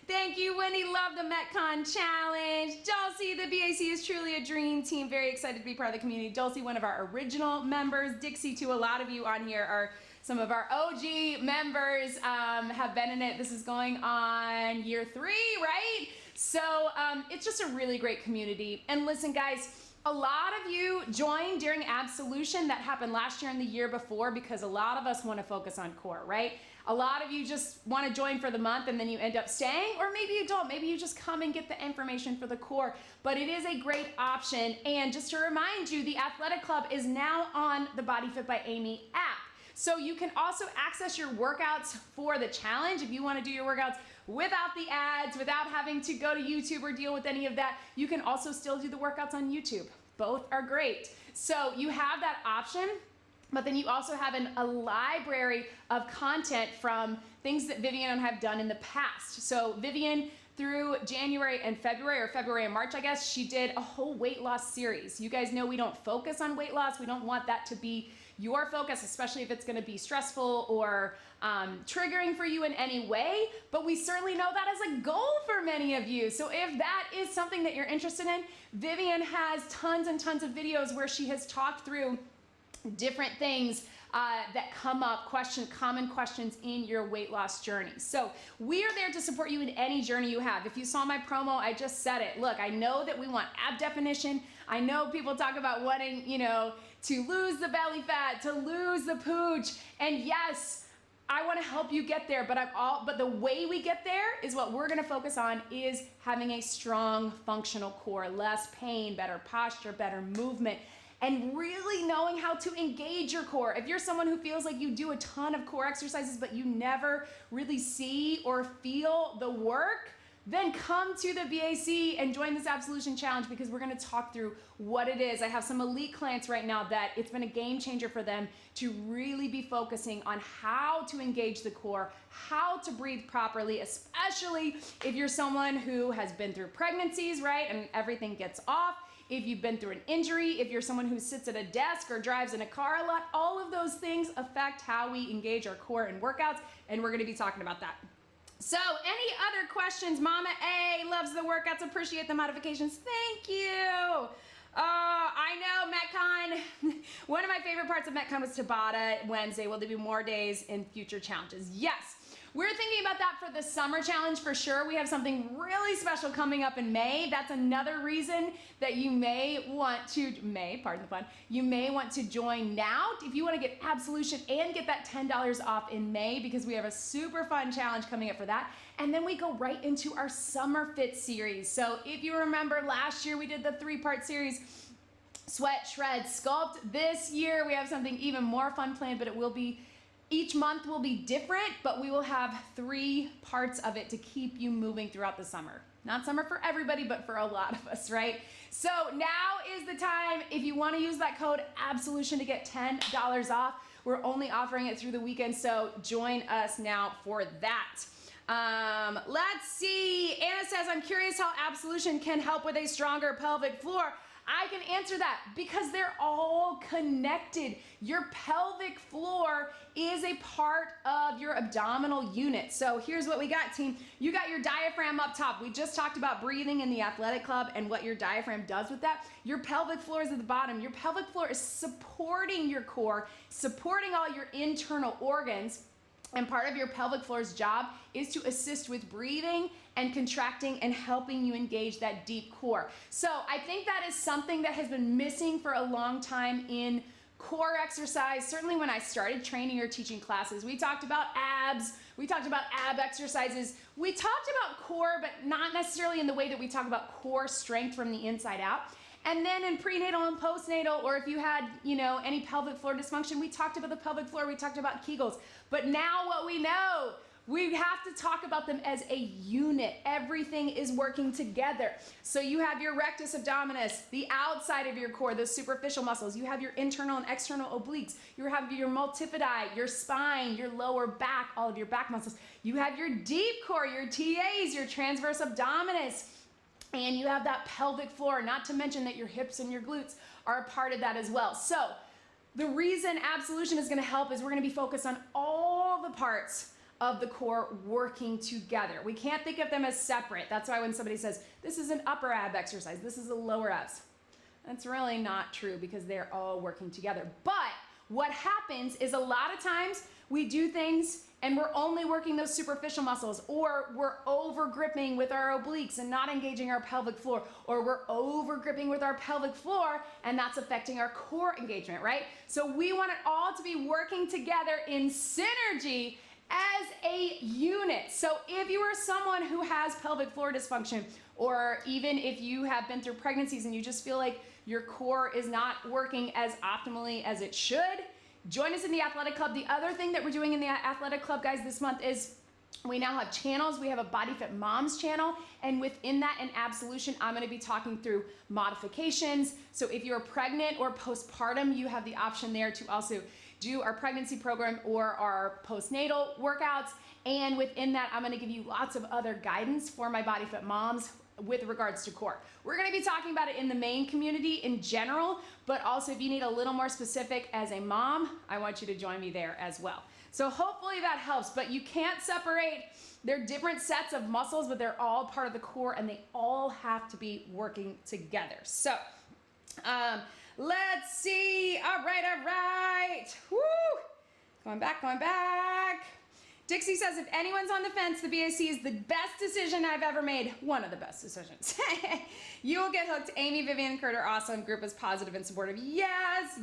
Thank you, Wendy. Love the MetCon challenge. Dulcie, the BAC is truly a dream team. Very excited to be part of the community. Dulcie, one of our original members. Dixie, too. A lot of you on here are Some of our OG members have been in it. This is going on year 3, right? So it's just a really great community. And listen, guys, a lot of you joined during Absolution. That happened last year and the year before because a lot of us want to focus on core, right? A lot of you just want to join for the month and then you end up staying, or maybe you don't. Maybe you just come and get the information for the core, but it is a great option. And just to remind you, the Athletic Club is now on the BodyFit by Amy app. So you can also access your workouts for the challenge. If you want to do your workouts without the ads, without having to go to YouTube or deal with any of that, you can also still do the workouts on YouTube. Both are great. So you have that option. But then you also have a library of content from things that Vivian and I have done in the past. So Vivian, through January and February, or February and March, I guess, she did a whole weight loss series. You guys know we don't focus on weight loss. We don't want that to be your focus, especially if it's gonna be stressful or triggering for you in any way. But we certainly know that is a goal for many of you. So if that is something that you're interested in, Vivian has tons and tons of videos where she has talked through different things that come up, common questions in your weight loss journey. So we are there to support you in any journey you have. If you saw my promo, I just said it. Look, I know that we want ab definition. I know people talk about wanting, to lose the belly fat, to lose the pooch. And yes, I want to help you get there, but the way we get there is what we're going to focus on is having a strong functional core, less pain, better posture, better movement, and really knowing how to engage your core. If you're someone who feels like you do a ton of core exercises, but you never really see or feel the work, then come to the BAC and join this Absolution Challenge because we're gonna talk through what it is. I have some elite clients right now that it's been a game changer for them to really be focusing on how to engage the core, how to breathe properly, especially if you're someone who has been through pregnancies, right? And everything gets off. If you've been through an injury, if you're someone who sits at a desk or drives in a car a lot, all of those things affect how we engage our core in workouts, and we're gonna be talking about that. So any other questions? Mama A loves the workouts, appreciate the modifications. Thank you. I know MetCon, one of my favorite parts of MetCon was Tabata Wednesday. Will there be more days in future challenges? Yes. We're thinking about that for the summer challenge for sure. We have something really special coming up in May. That's another reason that you may want to, pardon the pun, you may want to join now if you want to get Absolution and get that $10 off in May because we have a super fun challenge coming up for that. And then we go right into our Summer Fit series. So if you remember last year we did the 3-part series, Sweat, Shred, Sculpt. This year we have something even more fun planned, but it will be each month will be different, but we will have 3 parts of it to keep you moving throughout the summer. Not summer for everybody, but for a lot of us, right? So now is the time, if you wanna use that code Absolution to get $10 off. We're only offering it through the weekend, so join us now for that. Let's see, Anna says, I'm curious how Absolution can help with a stronger pelvic floor. I can answer that because they're all connected. Your pelvic floor is a part of your abdominal unit. So here's what we got, team. You got your diaphragm up top. We just talked about breathing in the Athletic Club and what your diaphragm does with that. Your pelvic floor is at the bottom. Your pelvic floor is supporting your core, supporting all your internal organs. And part of your pelvic floor's job is to assist with breathing and contracting and helping you engage that deep core. So I think that is something that has been missing for a long time in core exercise. Certainly when I started training or teaching classes, we talked about abs, we talked about ab exercises, we talked about core, but not necessarily in the way that we talk about core strength from the inside out. And then in prenatal and postnatal, or if you had, any pelvic floor dysfunction, we talked about the pelvic floor, we talked about Kegels. But now what we know, we have to talk about them as a unit. Everything is working together. So you have your rectus abdominis, the outside of your core, those superficial muscles. You have your internal and external obliques. You have your multifidi, your spine, your lower back, all of your back muscles. You have your deep core, your TAs, your transverse abdominis. And you have that pelvic floor, not to mention that your hips and your glutes are a part of that as well. So the reason Absolution is gonna help is we're gonna be focused on all the parts of the core working together. We can't think of them as separate. That's why when somebody says, this is an upper ab exercise, this is a lower abs, that's really not true because they're all working together. But what happens is a lot of times we do things and we're only working those superficial muscles, or we're over gripping with our obliques and not engaging our pelvic floor, or we're over gripping with our pelvic floor and that's affecting our core engagement, right? So we want it all to be working together in synergy as a unit. So if you are someone who has pelvic floor dysfunction, or even if you have been through pregnancies and you just feel like your core is not working as optimally as it should, join us in the athletic club. The other thing that we're doing in the athletic club, guys, this month is we now have channels. We have a BodyFit Moms channel, and within that in Absolution, I'm gonna be talking through modifications. So if you're pregnant or postpartum, you have the option there to also do our pregnancy program or our postnatal workouts. And within that, I'm gonna give you lots of other guidance for my BodyFit Moms with regards to core. We're gonna be talking about it in the main community in general, but also if you need a little more specific as a mom, I want you to join me there as well. So hopefully that helps, but you can't separate. They're different sets of muscles, but they're all part of the core and they all have to be working together. So, let's see. All right. Woo! Going back. Dixie says, if anyone's on the fence, the BAC is the best decision I've ever made. One of the best decisions. You will get hooked. Amy, Vivian, and Kurt are awesome. Group is positive and supportive. Yes.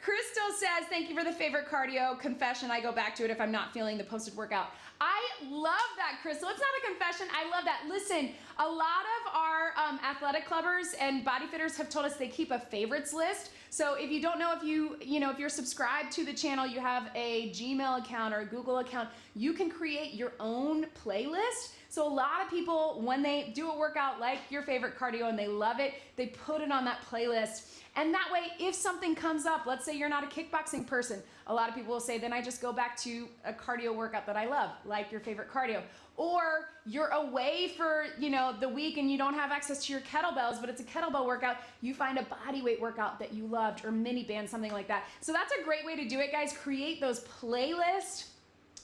Crystal says, thank you for the favorite cardio confession. I go back to it if I'm not feeling the posted workout. I love that, Crystal. It's not a confession. I love that. Listen, a lot of our athletic clubbers and bodyfitters have told us they keep a favorites list. So if you don't know, if you're subscribed to the channel, you have a Gmail account or a Google account, you can create your own playlist. So a lot of people, when they do a workout like your favorite cardio and they love it, they put it on that playlist. And that way, if something comes up, let's say you're not a kickboxing person, a lot of people will say, then I just go back to a cardio workout that I love, like your favorite cardio. Or you're away for, the week and you don't have access to your kettlebells, but it's a kettlebell workout, you find a body weight workout that you loved, or mini band, something like that. So that's a great way to do it, guys. Create those playlists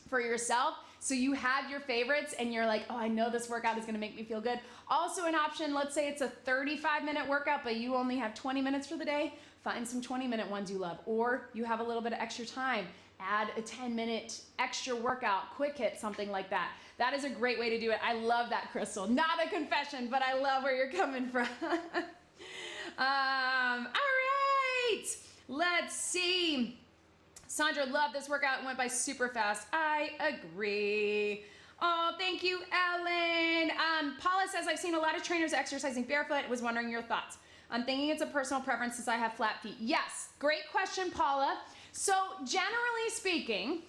for yourself. So you have your favorites and you're like, oh, I know this workout is gonna make me feel good. Also an option, let's say it's a 35-minute workout, but you only have 20 minutes for the day, find some 20-minute ones you love. Or you have a little bit of extra time, add a 10-minute extra workout, quick hit, something like that. That is a great way to do it. I love that, Crystal. Not a confession, but I love where you're coming from. All right, let's see. Sandra, love this workout. It went by super fast. I agree. Oh, thank you, Ellen. Paula says, I've seen a lot of trainers exercising barefoot. Was wondering your thoughts. I'm thinking it's a personal preference since I have flat feet. Yes, great question, Paula. So generally speaking,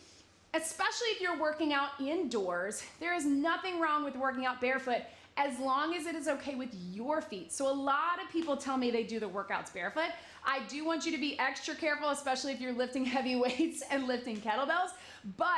especially if you're working out indoors, there is nothing wrong with working out barefoot as long as it is okay with your feet. So a lot of people tell me they do the workouts barefoot. I do want you to be extra careful, especially if you're lifting heavy weights and lifting kettlebells, but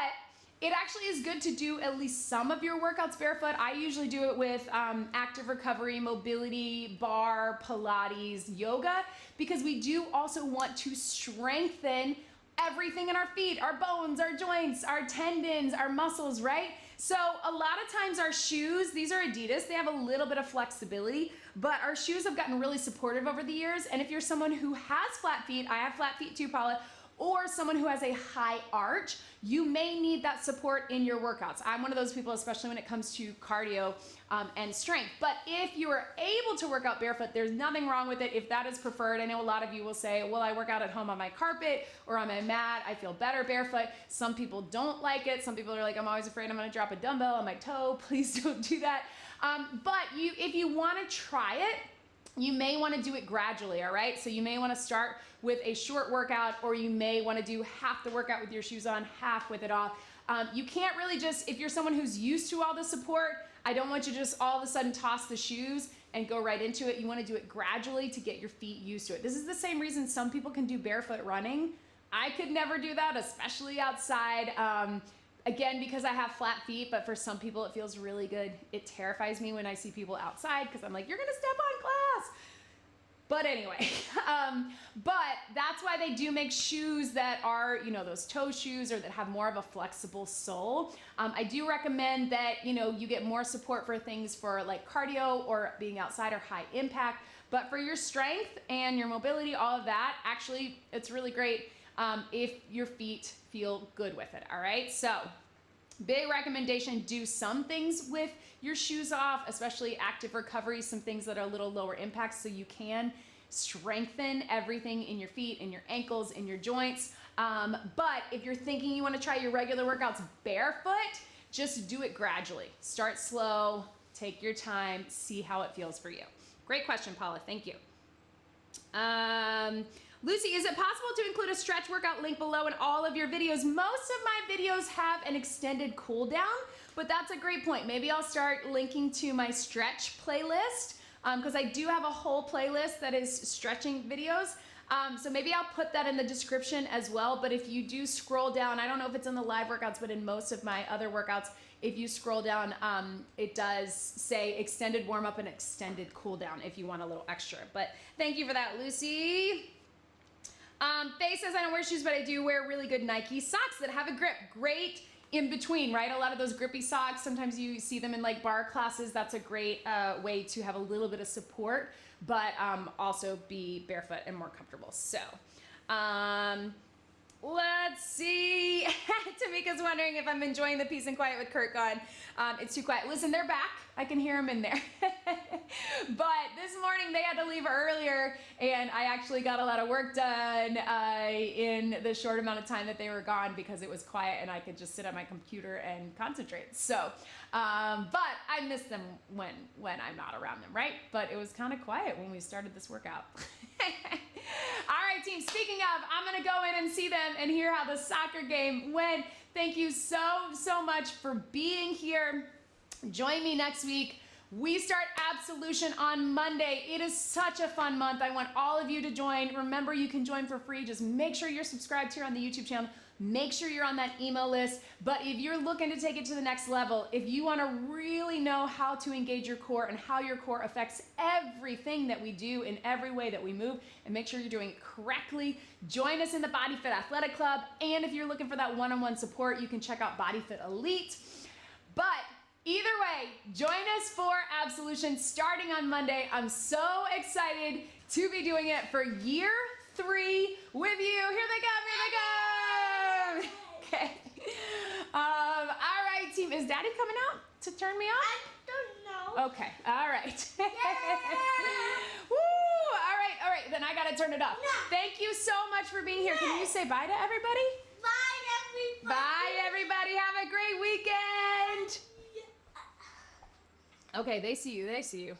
it actually is good to do at least some of your workouts barefoot. I usually do it with active recovery, mobility, bar, Pilates, yoga, because we do also want to strengthen everything in our feet, our bones, our joints, our tendons, our muscles, right? So a lot of times our shoes, these are Adidas, they have a little bit of flexibility, but our shoes have gotten really supportive over the years. And if you're someone who has flat feet, I have flat feet too, Paula, or someone who has a high arch, you may need that support in your workouts. I'm one of those people, especially when it comes to cardio and strength. But if you are able to work out barefoot, there's nothing wrong with it if that is preferred. I know a lot of you will say, well, I work out at home on my carpet or on my mat. I feel better barefoot. Some people don't like it. Some people are like, I'm always afraid I'm gonna drop a dumbbell on my toe. Please don't do that. But if you wanna try it, you may want to do it gradually, all right? So you may want to start with a short workout, or you may want to do half the workout with your shoes on, half with it off. You can't really just, if you're someone who's used to all the support, I don't want you to just all of a sudden toss the shoes and go right into it. You want to do it gradually to get your feet used to it. This is the same reason some people can do barefoot running. I could never do that, especially outside. Again, because I have flat feet, but for some people it feels really good. It terrifies me when I see people outside because I'm like, you're gonna step on glass. But anyway, but that's why they do make shoes that are, those toe shoes or that have more of a flexible sole. I do recommend that, you get more support for things for like cardio or being outside or high impact. But for your strength and your mobility, all of that, actually, it's really great. if your feet feel good with it, all right? So big recommendation, do some things with your shoes off, especially active recovery, some things that are a little lower impact so you can strengthen everything in your feet, in your ankles, in your joints. But if you're thinking you want to try your regular workouts barefoot, just do it gradually. Start slow, take your time, see how it feels for you. Great question, Paula. Thank you. Lucy, is it possible to include a stretch workout link below in all of your videos? Most of my videos have an extended cool down, but that's a great point. Maybe I'll start linking to my stretch playlist because I do have a whole playlist that is stretching videos. So maybe I'll put that in the description as well. But if you do scroll down, I don't know if it's in the live workouts, but in most of my other workouts, if you scroll down, it does say extended warm up and extended cool down if you want a little extra. But thank you for that, Lucy. Faye says, I don't wear shoes, but I do wear really good Nike socks that have a grip. Great in between, right? A lot of those grippy socks, sometimes you see them in like bar classes. That's a great way to have a little bit of support, but also be barefoot and more comfortable. So let's see. Tamika's wondering if I'm enjoying the peace and quiet with Kurt gone. It's too quiet. Listen, they're back. I can hear them in there. But this morning they had to leave earlier, and I actually got a lot of work done in the short amount of time that they were gone because it was quiet and I could just sit at my computer and concentrate. So, but I miss them when I'm not around them, right? But it was kind of quiet when we started this workout. All right, team, speaking of, I'm going to go in and see them and hear how the soccer game went. Thank you so much for being here. Join me next week. We start Absolution on Monday. It is such a fun month. I want all of you to join. Remember, you can join for free. Just make sure you're subscribed here on the YouTube channel. Make sure you're on that email list. But if you're looking to take it to the next level, if you want to really know how to engage your core and how your core affects everything that we do in every way that we move, and make sure you're doing it correctly, join us in the BodyFit Athletic Club. And if you're looking for that one-on-one support, you can check out BodyFit Elite. But either way, join us for Absolution starting on Monday. I'm so excited to be doing it for year 3 with you. Here they come, here they come. Okay. All right, team. Is Daddy coming out to turn me on? I don't know. Okay. All right. Yeah. Woo! All right. Then I got to turn it off. No. Thank you so much for being here. Can you say bye to everybody? Bye, everybody. Bye, everybody. Have a great weekend. Okay, they see you. They see you.